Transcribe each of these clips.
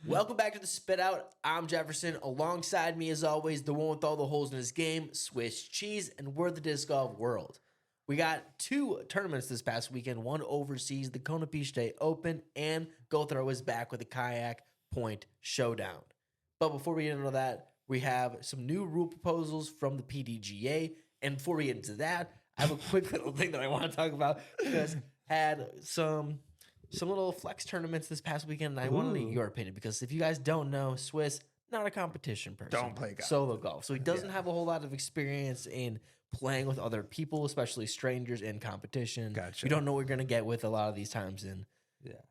Welcome back to the Spit Out. I'm Jefferson. Alongside me, as always, the one with all the holes in his game, Swiss Cheese, and we're the disc golf world. We got 2 tournaments this past weekend, one overseas, the Konopiste Open, and Go Throw is back with the Kayak Point Showdown. But before we get into that, we have some new rule proposals from the PDGA. And before we get into that, I have a quick little thing that I want to talk about because had some little flex tournaments this past weekend, and I want to know your opinion because if you guys don't know, Swiss, not a competition person. Don't play golf. Solo golf. So he doesn't have a whole lot of experience in playing with other people, especially strangers in competition. Gotcha. You don't know what you're going to get with a lot of these times in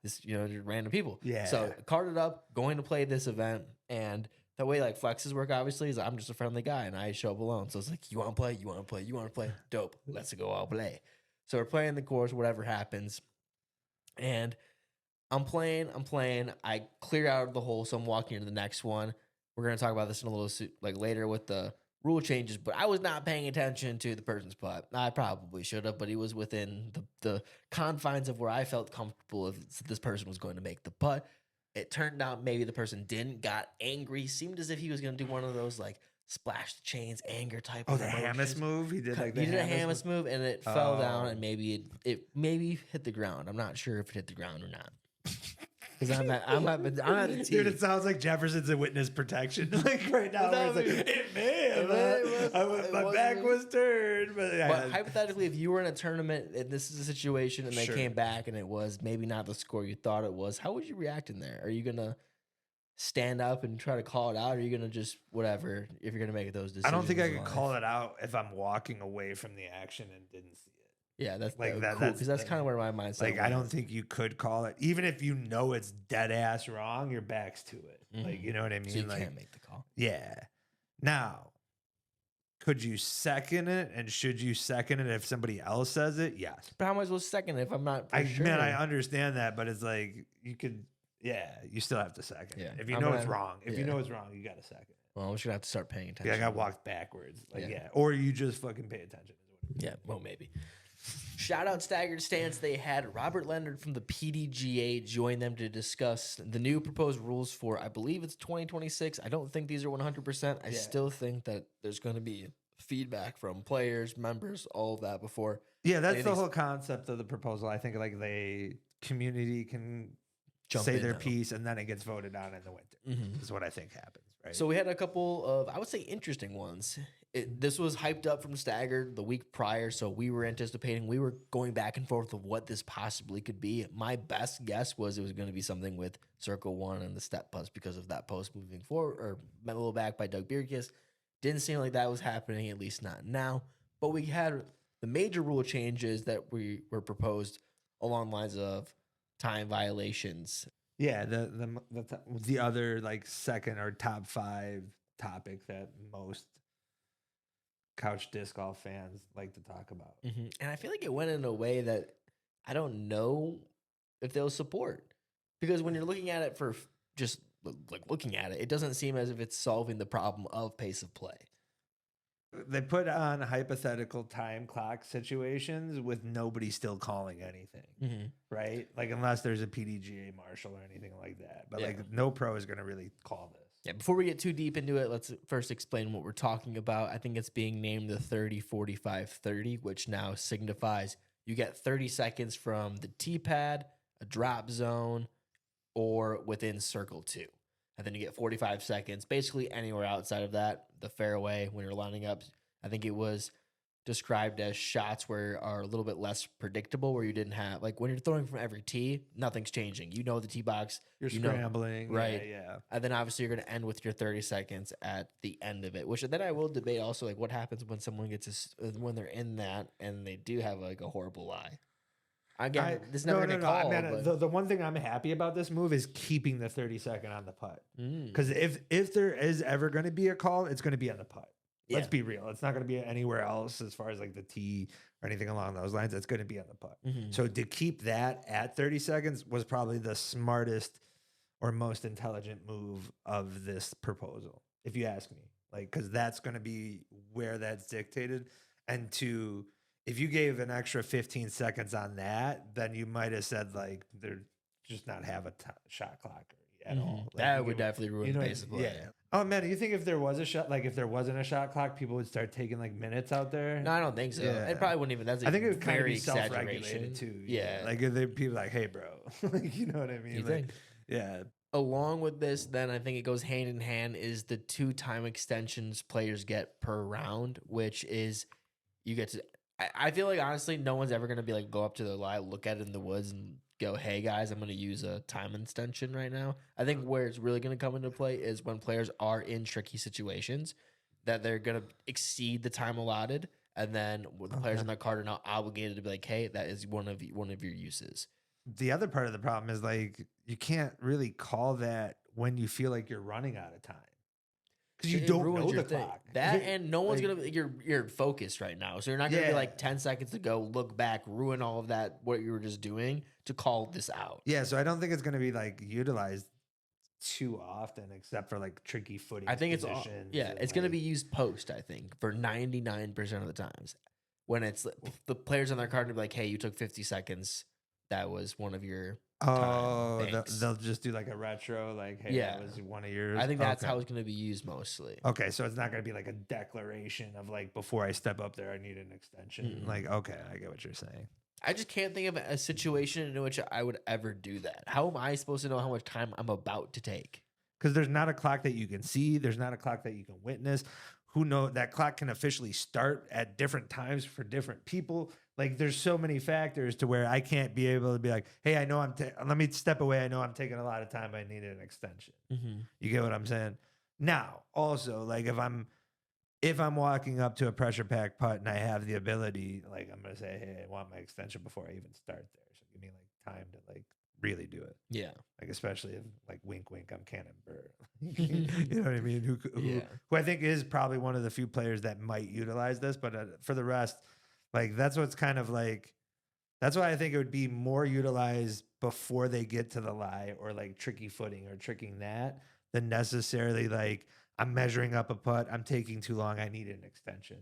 this, just random people. Yeah. So carded up, going to play this event, and the way like flexes work, obviously, is I'm just a friendly guy, and I show up alone. So it's like, you want to play? You want to play? You want to play? Dope. Let's go all play. So we're playing the course, whatever happens. And I'm playing. I clear out of the hole, so I'm walking into the next one. We're going to talk about this in a little later with the rule changes, but I was not paying attention to the person's putt. I probably should have, but he was within the confines of where I felt comfortable if this person was going to make the putt. It turned out maybe the person didn't, got angry, seemed as if he was going to do one of those like splash the chains, anger type of the emotions. Hammis move? He did He did a Hammis move, and it fell down, and maybe it maybe hit the ground. I'm not sure if it hit the ground or not. Because I'm at the tee. Dude, it sounds like Jefferson's in witness protection. Like right now, it's like, it may have. My back was turned. But hypothetically, if you were in a tournament and this is a situation and they came back and it was maybe not the score you thought it was, how would you react in there? Are you going to stand up and try to call it out? Or are you going to just whatever if you're going to make those decisions? I don't think I could call it out if I'm walking away from the action and didn't see it. Yeah, that's like cool because that's kind of where my mindset. Like I don't think you could call it, even if you know it's dead ass wrong. Your back's to it. Like you know what I mean. So you like, can't make the call. Yeah. Now, could you second it, and should you second it if somebody else says it? Yes. But how am I supposed to second it if I'm not? Sure? Man, I understand that, but it's like you could. Yeah, you still have to second. Yeah. If you know it's wrong, you know it's wrong, you got to second. Well, I'm just gonna have to start paying attention. Yeah, I got walked backwards. Like or you just fucking pay attention. Yeah, well maybe. Shout out Staggered Stance. They had Robert Leonard from the PDGA join them to discuss the new proposed rules for, I believe it's 2026. I don't think these are 100%. I still think that there's going to be feedback from players, members, all of that before. Yeah, that's the whole concept of the proposal. I think like the community can say their piece and then it gets voted on in the winter. Is what I think happens. Right. So we had a couple of, I would say, interesting ones. This was hyped up from Staggered the week prior, so we were anticipating, we were going back and forth of what this possibly could be. My best guess was it was going to be something with Circle 1 and the step putts because of that post moving forward, or a little back by Doug Bierkiss. Didn't seem like that was happening, at least not now. But we had the major rule changes that were proposed along the lines of time violations. Yeah, the other like second or top 5 topic that most couch disc golf fans like to talk about. And I feel like it went in a way that I don't know if they'll support, because when you're looking at it for just like looking at it, it doesn't seem as if it's solving the problem of pace of play. They put on hypothetical time clock situations with nobody still calling anything, right? Like unless there's a PDGA marshal or anything like that. But like no pro is going to really call this. Yeah, before we get too deep into it, let's first explain what we're talking about. I think it's being named the 30-45-30, which now signifies you get 30 seconds from the tee pad, a drop zone, or within circle 2. And then you get 45 seconds, basically anywhere outside of that, the fairway, when you're lining up. I think it was described as shots where are a little bit less predictable, where you didn't have, like when you're throwing from every tee, nothing's changing. You know the tee box. You're scrambling. Right. Yeah. And then obviously you're going to end with your 30 seconds at the end of it, which then I will debate also like what happens when someone when they're in that and they do have like a horrible lie. Again, this is never going to call. The one thing I'm happy about this move is keeping the 30 second on the putt. Because if there is ever going to be a call, it's going to be on the putt. Let's be real. It's not going to be anywhere else as far as like the tee or anything along those lines. It's going to be on the putt. So to keep that at 30 seconds was probably the smartest or most intelligent move of this proposal, if you ask me. Like, because that's going to be where that's dictated. And if you gave an extra 15 seconds on that, then you might have said like they're just not have a shot clock. at all. Like, That would definitely ruin the pace of play. Yeah. Oh man, do you think if there was a shot, like if there wasn't a shot clock, people would start taking like minutes out there? No, I don't think so. Yeah. It probably wouldn't even. That's I think it would kind of very be self-regulated too. Yeah. Like if they people like, hey, bro, like, you know what I mean? You Like, think? yeah. Along with this, then I think it goes hand in hand is the 2 time extensions players get per round, which is you get to. I feel like honestly, no one's ever gonna be like go up to the lie, look at it in the woods, and go, "Hey guys, I'm gonna use a time extension right now." I think where it's really gonna come into play is when players are in tricky situations that they're gonna exceed the time allotted, and then the players on their card are now obligated to be like, "Hey, that is one of your uses." The other part of the problem is like you can't really call that when you feel like you're running out of time because you It don't ruins know your the thing. clock. That and no one's like- gonna. You're focused right now, so you're not gonna be like 10 seconds to go, look back, ruin all of that what you were just doing to call this out. Yeah, so I don't think it's going to be like utilized too often, except for like tricky footing. I think it's it's gonna be used post. I think for 99% of the times when it's the players on their card to be like, "Hey, you took 50 seconds. That was one of your." Oh, Thanks. they'll just do like a retro, like, hey, Yeah. that was one of yours. I think that's Okay. how it's gonna be used mostly. Okay, so it's not going to be like a declaration of like before I step up there, I need an extension. Like, okay, I get what you're saying. I just can't think of a situation in which I would ever do that. How am I supposed to know how much time I'm about to take? Because there's not a clock that you can see. There's not a clock that you can witness. Who knows? That clock can officially start at different times for different people. Like there's so many factors to where I can't be able to be like, hey, I know let me step away. I know I'm taking a lot of time. I need an extension. You get what I'm saying? Now, also, like if I'm walking up to a pressure pack putt and I have the ability, like I'm gonna say, hey, I want my extension before I even start there. So give me like time to like really do it. Yeah. Like especially if like wink wink, I'm Cannon Buhr. You know what I mean? Who I think is probably one of the few players that might utilize this, but for the rest, like that's what's kind of like. That's why I think it would be more utilized before they get to the lie or like tricky footing or tricking that than necessarily like I'm measuring up a putt. I'm taking too long. I need an extension.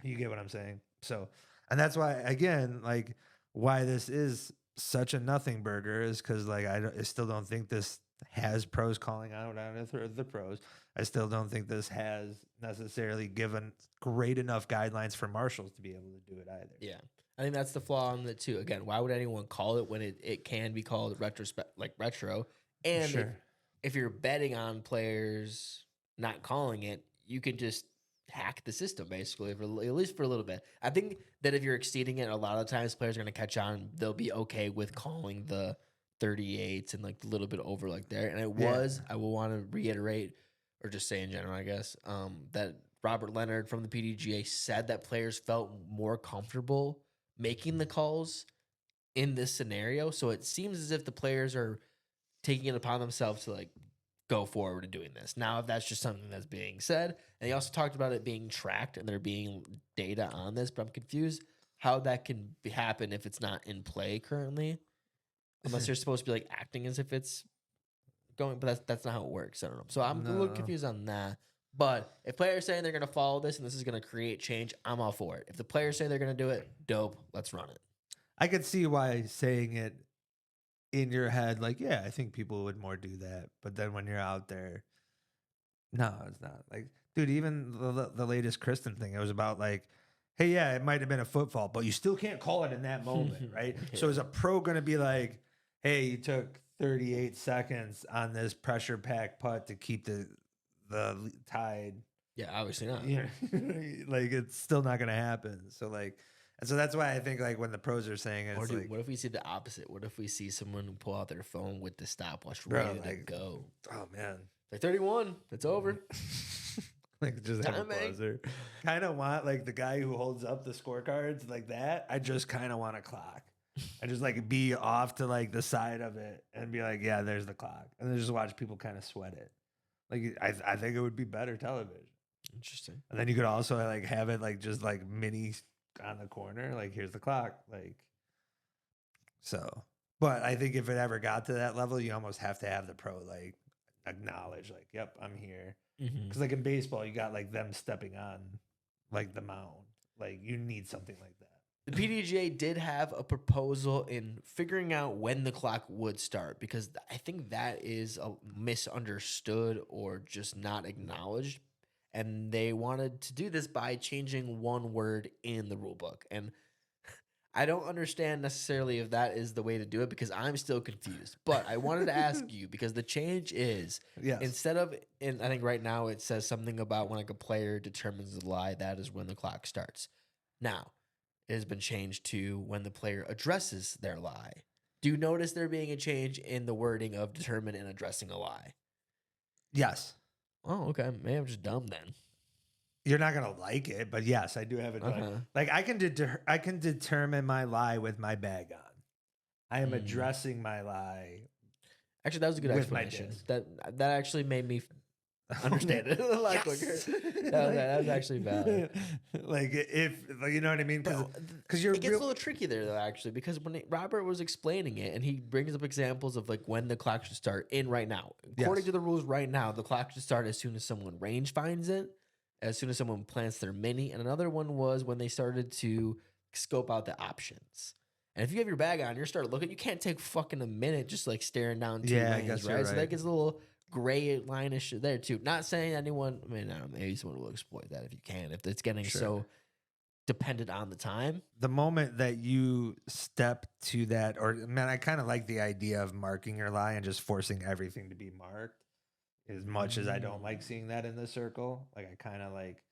You get what I'm saying? So, and that's why, again, like why this is such a nothing burger is because like I still don't think this has pros calling out the pros. I still don't think this has necessarily given great enough guidelines for marshals to be able to do it either. Yeah. I think that's the flaw on it too. Again, why would anyone call it when it can be called retro? And Sure. if you're betting on players not calling it, you can just hack the system basically, at least for a little bit. I think that if you're exceeding it, a lot of times players are going to catch on. They'll be okay with calling the 38s and like a little bit over like there. And I will want to reiterate or just say in general, I guess, that Robert Leonard from the PDGA said that players felt more comfortable making the calls in this scenario. So it seems as if the players are taking it upon themselves to like go forward and doing this. Now, if that's just something that's being said, and he also talked about it being tracked and there being data on this, but I'm confused how that can happen if it's not in play currently, unless you're supposed to be like acting as if it's going, but that's not how it works. I don't know. So I'm a little confused on that. But if players saying they're going to follow this and this is going to create change, I'm all for it. If the players say they're going to do it, dope, let's run it. I could see why saying it in your head, like, yeah, I think people would more do that. But then when you're out there, no, it's not. Like, dude, even the latest Kristen thing, it was about like, hey, yeah, it might have been a foot fault, but you still can't call it in that moment, right? Yeah. So is a pro going to be like, hey, you took 38 seconds on this pressure pack putt to keep the tide? Yeah, obviously not. Yeah, like it's still not going to happen. So like, and so that's why I think like when the pros are saying it, Or it's like, what if we see the opposite? What if we see someone pull out their phone with the stopwatch Bro, ready to like, go? oh man, Like 31, it's over. like just have a Timing. buzzer. Kind of want like the guy who holds up the scorecards like that. I just kind of want a clock. I just like be off to like the side of it and be like, yeah, there's the clock, and then just watch people kind of sweat it. Like I think it would be better television. Interesting. And then you could also like have it like just like mini on the corner, like here's the clock, like so. But I think if it ever got to that level, you almost have to have the pro like acknowledge, like, yep, I'm here. Because like in baseball, you got like them stepping on like the mound. Like you need something like that. The PDGA did have a proposal in figuring out when the clock would start, because I think that is a misunderstood or just not acknowledged. And they wanted to do this by changing one word in the rule book. And I don't understand necessarily if that is the way to do it, because I'm still confused. But I wanted to ask you, because the change is Yes. instead of, and I think right now it says something about when like a player determines the lie, that is when the clock starts. Now, it has been changed to when the player addresses their lie. Do you notice there being a change in the wording of determine and addressing a lie? Yes. Oh, okay. Maybe I'm just dumb then. You're not gonna like it, but yes, I do have it. Like I can determine my lie with my bag on. I am addressing my lie. Actually, that was a good explanation. That actually made me understand it a lot quicker. That was actually valid. Like if you know what I mean, because it gets a little tricky there though, actually, because when Robert was explaining it, and he brings up examples of like when the clock should start in right now. According to the rules right now, the clock should start as soon as someone range finds it, as soon as someone plants their mini, and another one was when they started to scope out the options. And if you have your bag on, you're starting looking, you can't take fucking a minute just like staring down two lanes, right? So that gets a little gray line-ish there too. Not saying anyone, I mean, maybe someone will exploit that if you can, if it's getting so dependent on the time. The moment that you step to that, or man, I kind of like the idea of marking your lie and just forcing everything to be marked. As much as I don't like seeing that in the circle, like I kind of like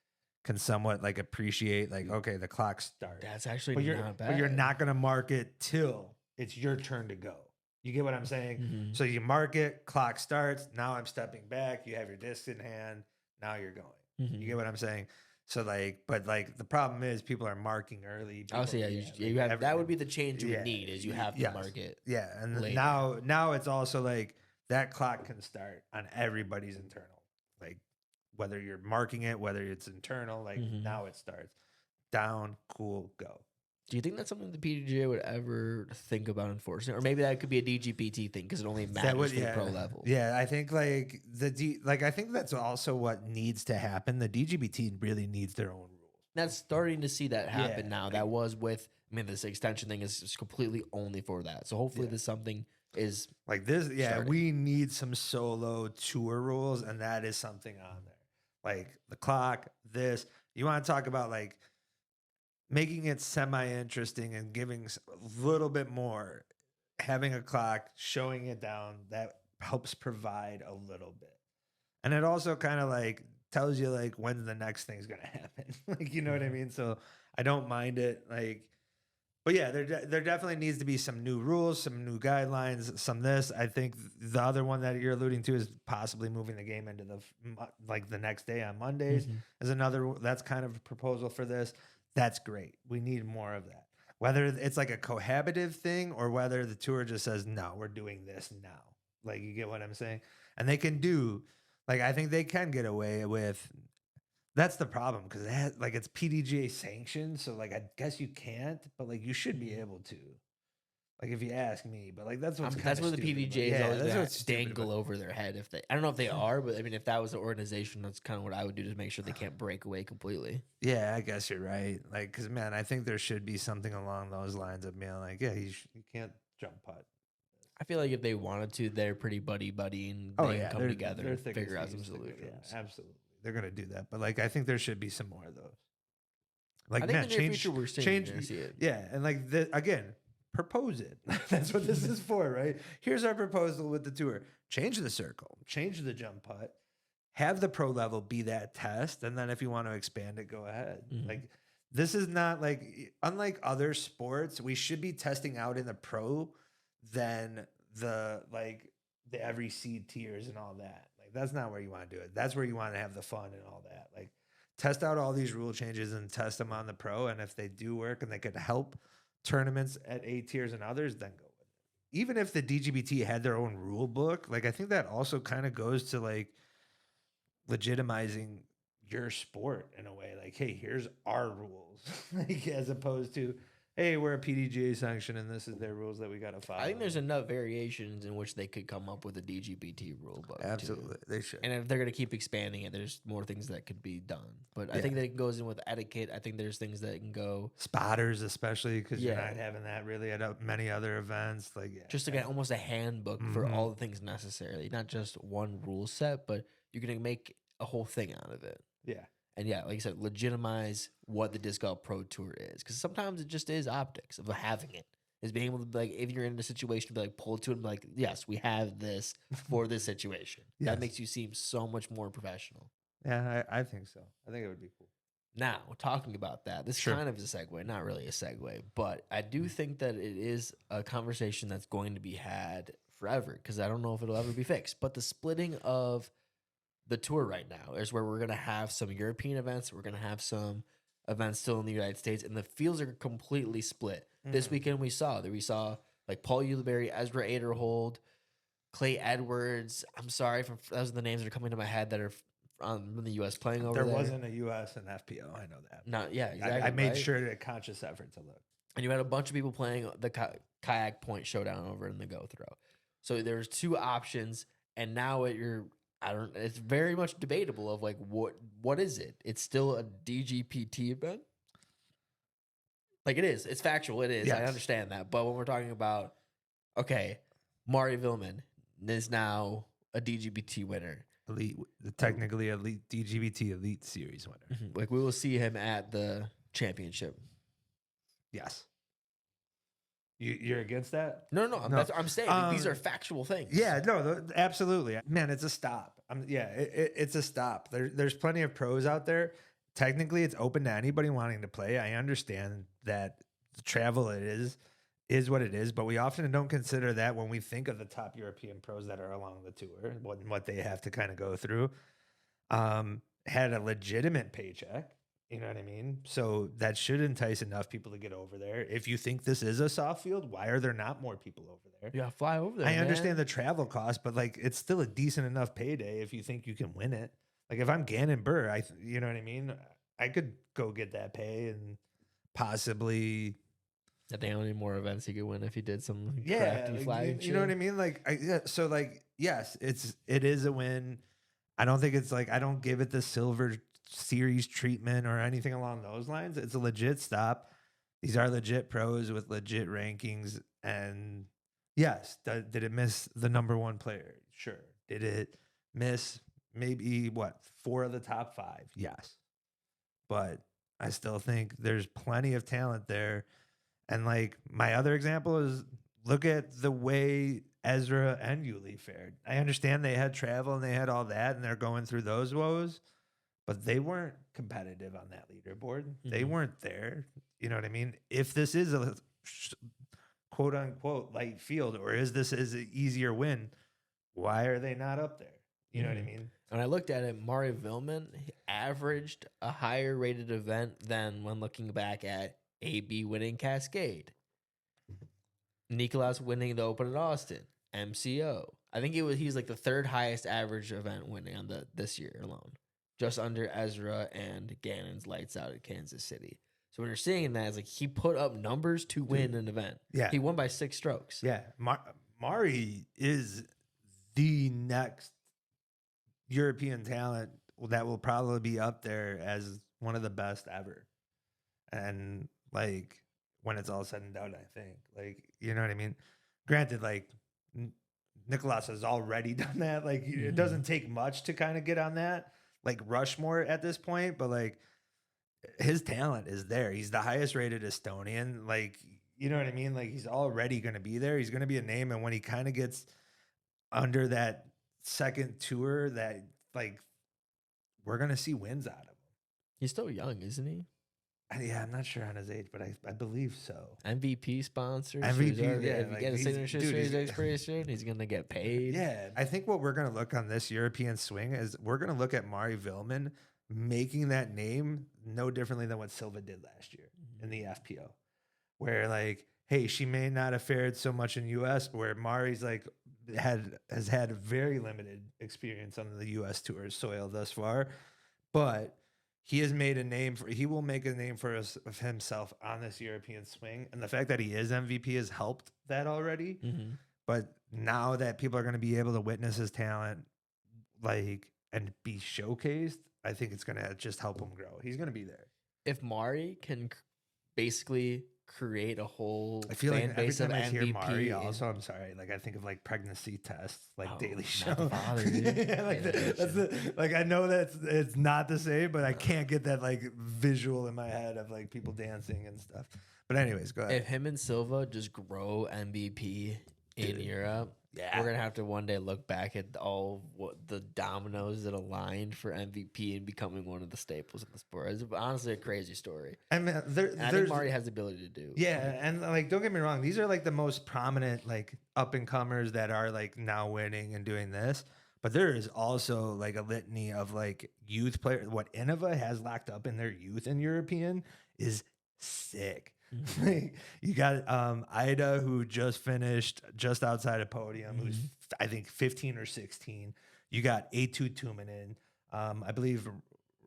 can somewhat like appreciate like, okay, the clock starts. That's actually not bad. But you're not going to mark it till it's your turn to go. You get what I'm saying? So you mark it, clock starts. Now I'm stepping back. You have your disc in hand. Now you're going. You get what I'm saying? So like, but like the problem is people are marking early. Oh, so you have that would be the change you would need, is you have to mark it. Yeah, and later. now it's also like that clock can start on everybody's internal. Like whether you're marking it, whether it's internal, like now it starts. Down, cool, go. Do you think that's something the PDGA would ever think about enforcing, or maybe that could be a DGPT thing because it only matters for the pro level? Yeah, I think like I think that's also what needs to happen. The DGPT really needs their own rules. That's starting to see that happen now. That was with, I mean, this extension thing is completely only for that. So hopefully this something is like this. Yeah, starting. We need some solo tour rules, and that is something on there. Like the clock. This you want to talk about like making it semi-interesting and giving a little bit more, having a clock, showing it down, that helps provide a little bit. And it also kind of like tells you like when the next thing's going to happen. Like, you know what I mean? So I don't mind it. Like, but yeah, there definitely needs to be some new rules, some new guidelines, some this. I think the other one that you're alluding to is possibly moving the game into the next day on Mondays is another, that's kind of a proposal for this. That's great. We need more of that. Whether it's like a cohabitive thing or whether the tour just says, no, we're doing this now. Like, you get what I'm saying? And they can do, like, I think they can get away with, that's the problem because it's PDGA sanctioned. So, like, I guess you can't, but like, you should be able to. Like, if you ask me, but like, that's what's that's what the PDGA is always going to dangle over their head. If they, I don't know if they are, but I mean, if that was an organization, that's kind of what I would do to make sure they can't break away completely. Yeah, I guess you're right. Like, because man, I think there should be something along those lines of being like, yeah, you can't jump putt. I feel like if they wanted to, they're pretty buddy and they can come together and figure out some solutions. Yeah, absolutely, they're gonna do that. But like, I think there should be some more of those. Like, I think in the near future we're seeing it. Yeah, and like again. Propose it. That's what this is for, right? Here's our proposal with the tour. Change the circle, change the jump putt, have the pro level be that test. And then if you want to expand it, go ahead. Like, this is not like, unlike other sports, we should be testing out in the pro than the every seed tiers and all that. Like, that's not where you want to do it. That's where you want to have the fun and all that. Like, test out all these rule changes and test them on the pro. And if they do work and they could help tournaments at A tiers and others, then go with it. Even if the DGPT had their own rule book, like, I think that also kind of goes to like legitimizing your sport in a way. Like, hey, here's our rules, like, as opposed to hey, we're a PDGA sanction and this is their rules that we got to follow. I think there's enough variations in which they could come up with a DGPT rule book. Absolutely, too. they should. And if they're going to keep expanding it, there's more things that could be done. But I think that it goes in with etiquette. I think there's things that can go spotters, especially because you're not having that really at many other events. Like just like almost a handbook for all the things necessarily, not just one rule set, but you can make a whole thing out of it. Yeah. And yeah, like I said, legitimize what the Disc Golf Pro Tour is. Because sometimes it just is optics of having it. Is being able to, like, if you're in a situation, to be like, pull it to it and be like, yes, we have this for this situation. That makes you seem so much more professional. Yeah, I think so. I think it would be cool. Now, talking about that, this kind of is a segue, not really a segue, but I do think that it is a conversation that's going to be had forever because I don't know if it'll ever be fixed. But the splitting of the tour right now is where we're going to have some European events. We're going to have some events still in the United States, and the fields are completely split. This weekend we saw like Paul Ulibarri, Ezra Aderhold, Clay Edwards. I'm sorry, those are the names that are coming to my head that are in the U.S. playing over there. There wasn't a U.S. and FPO. I know that. Exactly. I made sure to a conscious effort to look. And you had a bunch of people playing the kayak point showdown over in the go throw. So there's two options, and now it's very much debatable of like what is it? It's still a DGPT event. Like it is. It's factual. It is. Yes. I understand that. But when we're talking about, okay, Mari Vilman is now a DGPT winner. Technically elite DGPT Elite Series winner. Like we will see him at the championship. Yes. You're against that? No. That's what I'm saying. These are factual things. Yeah, no, absolutely. Man, it's a stop. It's a stop. There's plenty of pros out there. Technically, it's open to anybody wanting to play. I understand that the travel is what it is, but we often don't consider that when we think of the top European pros that are along the tour, what they have to kind of go through. Had a legitimate paycheck. You know what I mean? So that should entice enough people to get over there. If you think this is a soft field, why are there not more people over there? Yeah, fly over there. I understand the travel cost, but like it's still a decent enough payday if you think you can win it. Like if I'm Gannon Buhr, you know what I mean? I could go get that pay and possibly. I think how many more events he could win if he did some crafty flag. You know what I mean? Like, so like, yes, it is a win. I don't think it's like, I don't give it the silver series treatment or anything along those lines. It's a legit stop. These are legit pros with legit rankings. And yes, did it miss the number one player? Sure. Did it miss maybe 4 of the top 5? Yes. But I still think there's plenty of talent there. And like my other example is look at the way Ezra and Yuli fared. I understand they had travel and they had all that and they're going through those woes, but they weren't competitive on that leaderboard. Mm-hmm. They weren't there. You know what I mean? If this is a quote unquote light field, or is this is an easier win, why are they not up there? You know what I mean? When I looked at it, Mari Vilman averaged a higher rated event than when looking back at AB winning Cascade, Nicolas winning the Open at Austin, MCO. I think he's like the 3rd highest average event winning on this year alone, just under Ezra and Gannon's lights out at Kansas City. So when you're seeing that, it's like he put up numbers to win an event. Yeah, he won by 6 strokes. Yeah, Mari is the next European talent that will probably be up there as one of the best ever. And like when it's all said and done, I think, like, you know what I mean? Granted, like Nicolas has already done that. Like it doesn't take much to kind of get on that, like Rushmore at this point, but like his talent is there. He's the highest rated Estonian. Like, you know what I mean? Like he's already going to be there. He's going to be a name. And when he kind of gets under that second tour, that like we're going to see wins out of him. He's still young, isn't he? Yeah, I'm not sure on his age, but I believe so. MVP sponsors. MVP, if you get a signature series expiration, he's going to get paid. Yeah, I think what we're going to look on this European swing is we're going to look at Mari Vilman making that name no differently than what Silva did last year in the FPO, where like, hey, she may not have fared so much in US, but where Mari's like has had a very limited experience on the US tour soil thus far, but he has made a name for. He will make a name for of himself on this European swing, and the fact that he is MVP has helped that already. Mm-hmm. But now that people are going to be able to witness his talent, like, and be showcased, I think it's going to just help him grow. He's going to be there. If Mari can basically create a whole I feel fan like every base of time I hear MVP, Mari, also, I'm sorry, like I think of like pregnancy tests, like Daily Show. not the father, dude. Yeah, like that's the, like I know that it's not the same, but I can't get that like visual in my head of like people dancing and stuff. But anyways, go ahead. If him and Silva just grow MVP in Europe, Yeah. we're gonna have to one day look back at all the dominoes that aligned for MVP and becoming one of the staples of the sport. It's honestly a crazy story. I mean, And I think Mari has the ability to do. yeah, and like don't get me wrong, these are like the most prominent like up and comers that are like now winning and doing this. But there is also like a litany of like youth players. What Innova has locked up in their youth in European is sick. Like, you got Ida, who just finished just outside of podium, who's I think 15 or 16. You got A2 Tuminen. I believe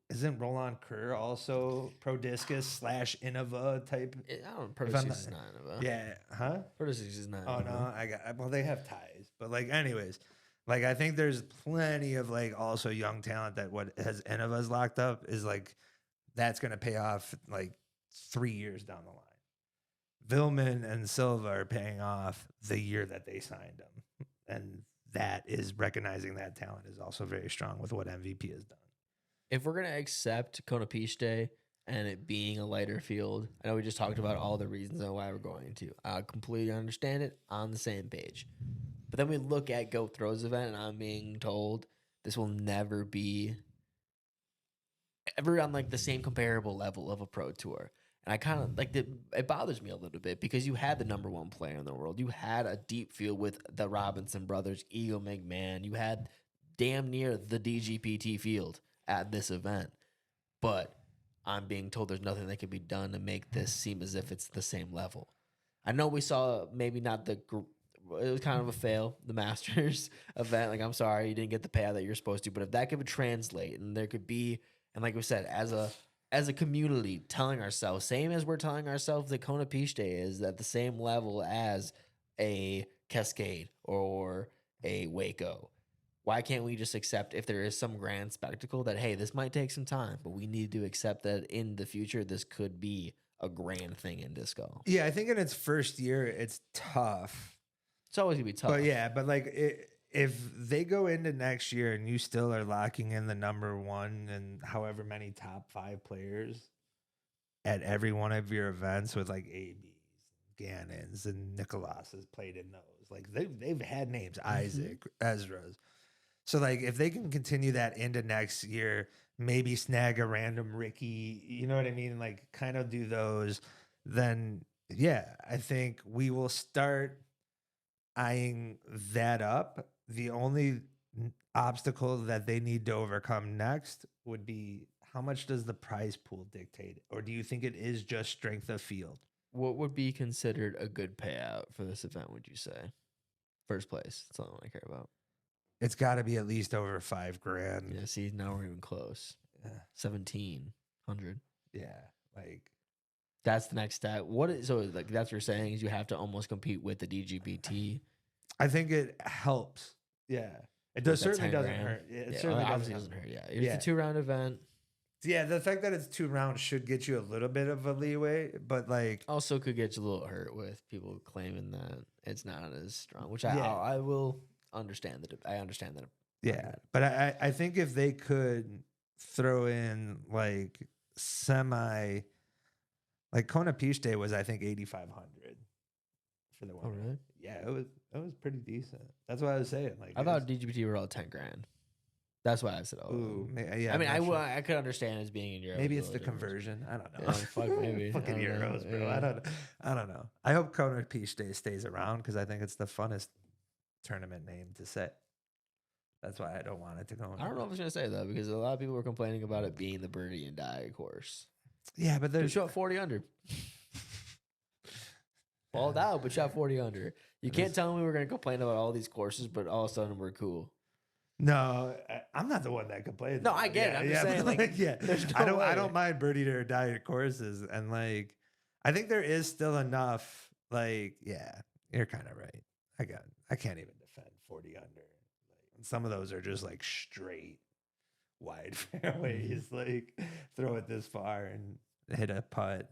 isn't Roland Kerr also pro discus / Innova type? I don't. Pro discus is not Innova. Yeah, huh? Pro discus is not. Oh Innova. no, well they have ties, but like anyways, like I think there's plenty of like also young talent that what has Innova's locked up is like that's gonna pay off like 3 years down the line. Villman and Silva are paying off the year that they signed them. And that is recognizing that talent is also very strong with what MVP has done. If we're going to accept Konopiste and it being a lighter field, I know we just talked about all the reasons on why we're going to. I completely understand it, on the same page. But then we look at Goat Throws event, and I'm being told this will never be ever on like the same comparable level of a pro tour. And I kind of like it bothers me a little bit because you had the number one player in the world. You had a deep field with the Robinson brothers, Eagle McMahon. You had damn near the DGPT field at this event. But I'm being told there's nothing that can be done to make this seem as if it's the same level. I know we saw maybe not the group. It was kind of a fail, the Masters event. Like, I'm sorry, you didn't get the payout that you're supposed to. But if that could translate and there could be, and like we said, as a community telling ourselves, same as we're telling ourselves that Konopiste is at the same level as a Cascade or a Waco. Why can't we just accept if there is some grand spectacle that, hey, this might take some time, but we need to accept that in the future this could be a grand thing in disc golf? Yeah, I think in its first year, it's tough. It's always going to be tough. But yeah, but like if they go into next year and you still are locking in the number one and however many top 5 players at every one of your events with like ABs, Gannons, and Nicolas has played in those. Like they've had names, Isaac, Ezra's. So like if they can continue that into next year, maybe snag a random Ricky, you know what I mean? Like kind of do those, then yeah, I think we will start eyeing that up. The only obstacle that they need to overcome next would be how much does the prize pool dictate? Or do you think it is just strength of field? What would be considered a good payout for this event, would you say? First place. That's all I care about. It's got to be at least over $5,000. Yeah, see, now we're even close. Yeah. 1,700. Yeah, like that's the next step. So like that's what you're saying is you have to almost compete with the DGPT. I think it helps. Yeah, it does certainly doesn't grand. hurt. It Yeah, certainly obviously doesn't hurt. Yeah, it's a 2-round event. Yeah, the fact that it's 2 rounds should get you a little bit of a leeway, but like Also could get you a little hurt with people claiming that it's not as strong, which I will understand that. I understand that. Yeah, but I think if they could throw in like semi, like Konopiste was I think 8,500 for the one. Oh really? Yeah, it was pretty decent. That's what I was saying. Like I thought DGPT were all 10 grand. That's why I said, oh. Ooh, yeah. I mean, I could understand as being in Europe. Maybe it's the conversion. I don't know. Yeah, fuck, maybe. Fucking euros, bro. Yeah. I don't know. I hope Konopiste stays around because I think it's the funnest tournament name to say. That's why I don't want it to go. I don't know if I was going to say that because a lot of people were complaining about it being the birdie and die course. Yeah, but there's shot 40 under. Balled out, but shot 40 under. You can't tell me we're going to complain about all these courses, but all of a sudden we're cool. No, I'm not the one that complains. No, I get it. I'm just saying, but, like, yeah, there's I no don't way. mind birdie or die courses, and like, I think there is still enough. Like, yeah, you're kind of right. I can't even defend 40 under. Like, some of those are just like straight wide fairways. Like, throw it this far and hit a putt.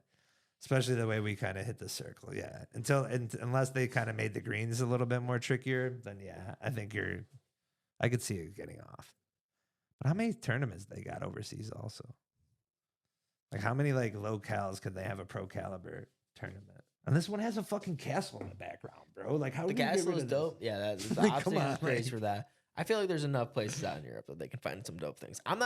Especially the way we kind of hit the circle, yeah. Unless they kind of made the greens a little bit more trickier, then yeah, I could see it getting off. But how many tournaments they got overseas also? Like how many like locales could they have a pro caliber tournament? And this one has a fucking castle in the background, bro. Like how The do you get castle rid is of this? dope. Yeah, that's the Like, option come on, is place like- for that. I feel like there's enough places out in Europe that they can find some dope things. I'm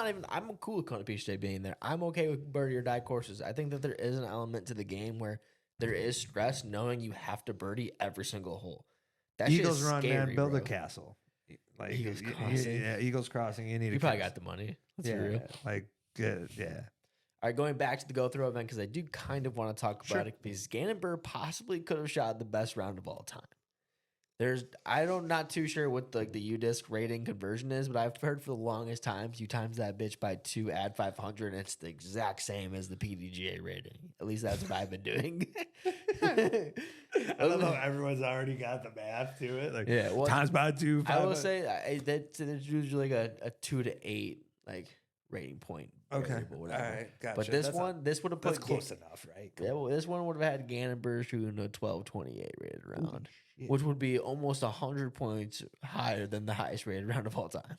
cool with Konopiste being there. I'm okay with birdie or die courses. I think that there is an element to the game where there is stress knowing you have to birdie every single hole. That shit Eagles is run, scary, man. Build bro. a castle. Like Eagles Crossing. yeah, Eagles Crossing. You need. You a probably castle. got the money. Let's Yeah, be real. like good. Yeah. All right, going back to the go throw event because I do kind of want to talk about Sure. it because Gannon Buhr possibly could have shot the best round of all time. Not too sure what the UDisc rating conversion is, but I've heard for the longest times you times that bitch by 2, add 500, and it's the exact same as the PDGA rating. At least that's what I've been doing. I love how everyone's already got the math to it. Like, Yeah, well, times by 2. I will say that there's usually like a 2 to 8 like rating point. Variable, whatever. All right. Gotcha. But this would have put that's close enough, right? Yeah, well, this one would have had Gannon Buhr shooting a 12.28 rated round, shit. which would be almost 100 points higher than the highest rated round of all time.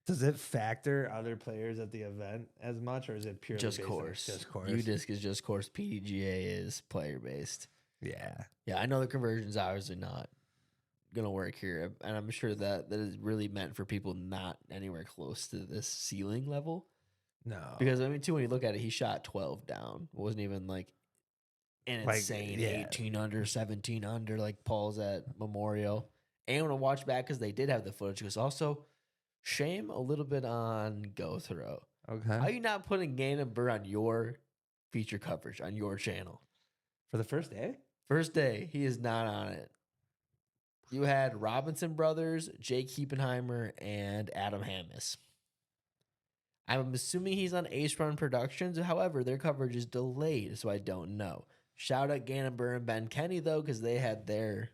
Does it factor other players at the event as much, or is it purely Just based on course. Just course. UDisc is just course. PDGA is player based. Yeah. Yeah, I know the conversion's obviously not gonna work here, and I'm sure that is really meant for people not anywhere close to this ceiling level. No. Because I mean, too, when you look at it, he shot 12 down. It wasn't even like an Like, insane yeah. 18 under, 17 under like Paul's at Memorial. And when I watch back because they did have the footage, because also shame a little bit on Go Throw. Okay. How are you not putting Gannon Buhr on your feature coverage on your channel? For the first day? First day, he is not on it. You had Robinson Brothers, Jake Hiepenheimer, and Adam Hammis. I'm assuming he's on Ace Run Productions. However, their coverage is delayed, so I don't know. Shout out Gannon Buhr and Ben Kenny, though, because they had their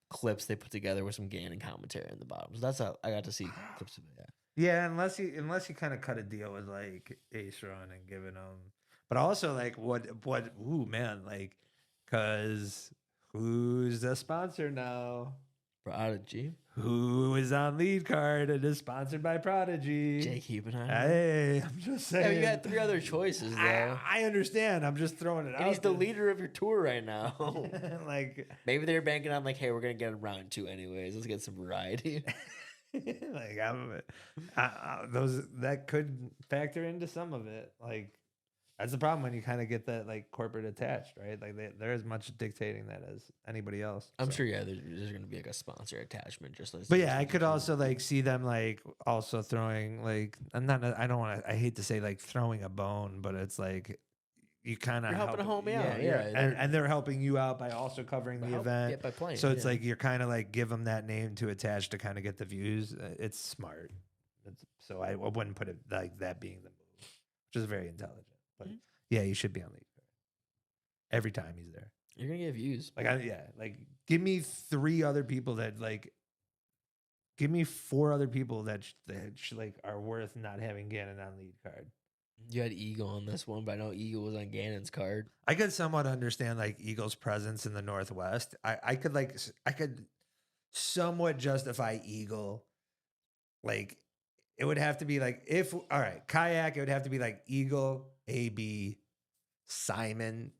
clips they put together with some Gannon commentary in the bottom. So that's how I got to see clips of it. Yeah, unless you kind of cut a deal with like Ace Run and giving them, but also like what ooh man, like because who's the sponsor now? Prodigy. Who is on lead card and is sponsored by Prodigy? Jake Hiepenheimer. Hey, I'm just Yeah, saying. you had 3 other choices, though. I understand. I'm just throwing it out. And he's the there. leader of your tour right now. Like, Maybe they're banking on like, hey, we're gonna get a round 2 anyways. Let's get some variety. like those that could factor into some of it. Like, that's the problem when you kind of get that like corporate attached, right? Like they're as much dictating that as anybody else. I'm so. sure, yeah, there's gonna be like a sponsor attachment, just like. But yeah, I could also like see them like also throwing like I hate to say like throwing a bone, but it's like you kind of You're helping a homie out, yeah. yeah. And they're helping you out by also covering the event. Yeah, by playing. So it's like you're kind of like give them that name to attach to kind of get the views. It's smart. So I wouldn't put it like that being the move, which is very intelligent. But yeah, you should be on lead card every time he's there. You're gonna get views. Like give me 3 other people that like. Give me 4 other people that like are worth not having Gannon on lead card. You had Eagle on this one, but I know Eagle was on Gannon's card. I could somewhat understand like Eagle's presence in the Northwest. I could somewhat justify Eagle. Like it would have to be like Kayak, it would have to be like Eagle, AB, Simon.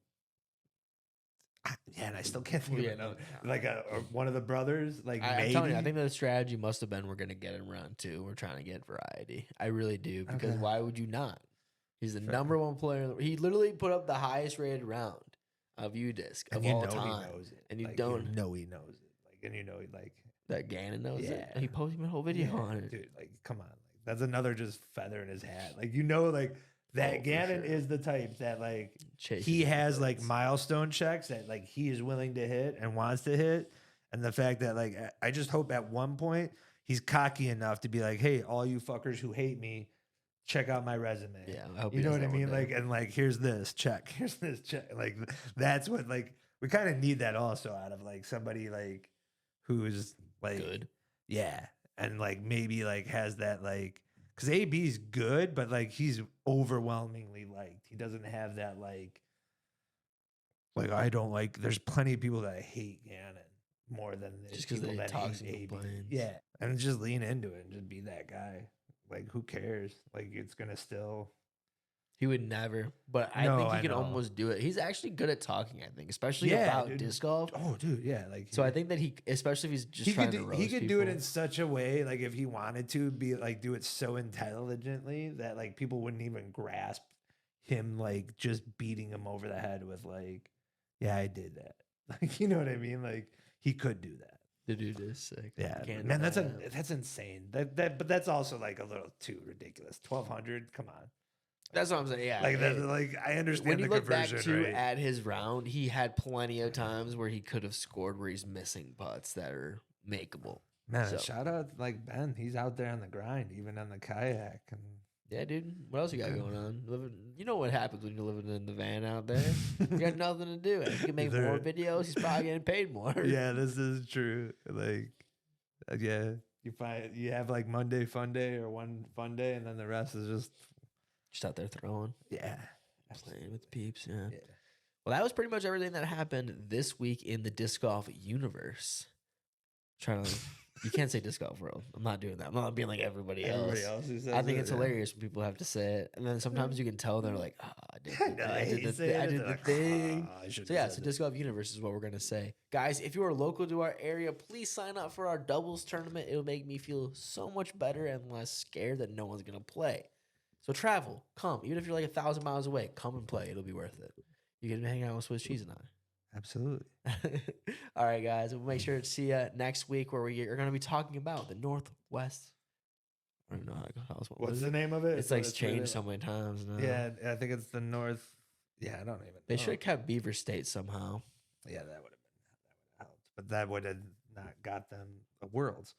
Yeah, and I still can't think of it. Like one of the brothers. Like maybe. I'm telling you, I think the strategy must have been we're gonna get him round 2. We're trying to get variety. I really do because why would you not? He's the number 1 player. He literally put up the highest rated round of UDisc of all time. He knows it. And you like, don't know he knows it. Like, and you know he like that Gannon knows it. Yeah. And he posted a whole video on it. Dude, like come on. Like, that's another just feather in his hat. Like like that Gannon is the type that like he has like milestone checks that like he is willing to hit and wants to hit. And the fact that like I just hope at one point he's cocky enough to be like, hey, all you fuckers who hate me, check out my resume. Yeah, I hope you he know does what I that one mean? day. Like, and like, here's this check, here's this check. Like, that's what like we kind of need that also out of like somebody like who's like Good. yeah, and like maybe like has that like because AB's good, but like he's overwhelmingly liked. He doesn't have that like I don't like. There's plenty of people that hate Gannon more than there's Just 'cause people they that toxic hate AB. complaints. Yeah, and just lean into it and just be that guy. Like, who cares? Like, it's gonna still. He would never, but I No, think he I can know. almost do it. He's actually good at talking, I think, especially Yeah, about dude. disc golf. Oh, dude, yeah. Like, So I think that he, especially if he's just he trying could to do, roast he could do it people. in such a way, like if he wanted to be like do it so intelligently that like people wouldn't even grasp him like just beating him over the head with like, yeah, I did that. Like, you know what I mean? Like he could do that. The dude is sick. Yeah, Can't man, deny it. that's insane. But that's also like a little too ridiculous. 1,200, come on. That's what I'm saying. Yeah, Like that, like I understand when the you look back conversion to rate. at his round, he had plenty of times where he could have scored where he's missing putts that are makeable. Man, So- shout out like Ben. He's out there on the grind, even on the kayak. And Yeah, dude. What else you got going on? You know what happens when you're living in the van out there? You got nothing to do. If he can make There- more videos, he's probably getting paid more. yeah, this is true. Like, yeah, you have like Monday fun day or one fun day, and then the rest is Just out there throwing, yeah, playing with peeps. Yeah. yeah. Well, that was pretty much everything that happened this week in the disc golf universe. Trying to, you can't say disc golf world. I'm not doing that. I'm not being like everybody else. who says I think it, it's yeah. hilarious when people have to say it, and then sometimes you can tell they're like, "Oh, I did, the, No, I I did, hate the, saying I it. did They're the like, thing." "Ah, I shouldn't So have yeah, said so that." disc golf universe is what we're gonna say, guys. If you are local to our area, please sign up for our doubles tournament. It'll make me feel so much better and less scared that no one's gonna play. So travel, come, even if you're like 1,000 miles away, come and play. It'll be worth it. You can hang out with Swiss Cheese and I. Absolutely. All right, guys. We'll make sure to see you next week where we are going to be talking about the Northwest. I don't know how else. What's the name of it? It's like It's changed really- so many times now. Yeah, I think it's the North. Yeah, I don't even. They know. should have kept Beaver State somehow. Yeah, that would have helped, but that would have not got them the worlds.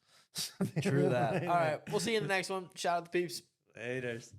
True that. All right. We'll see you in the next one. Shout out to the peeps. Haters.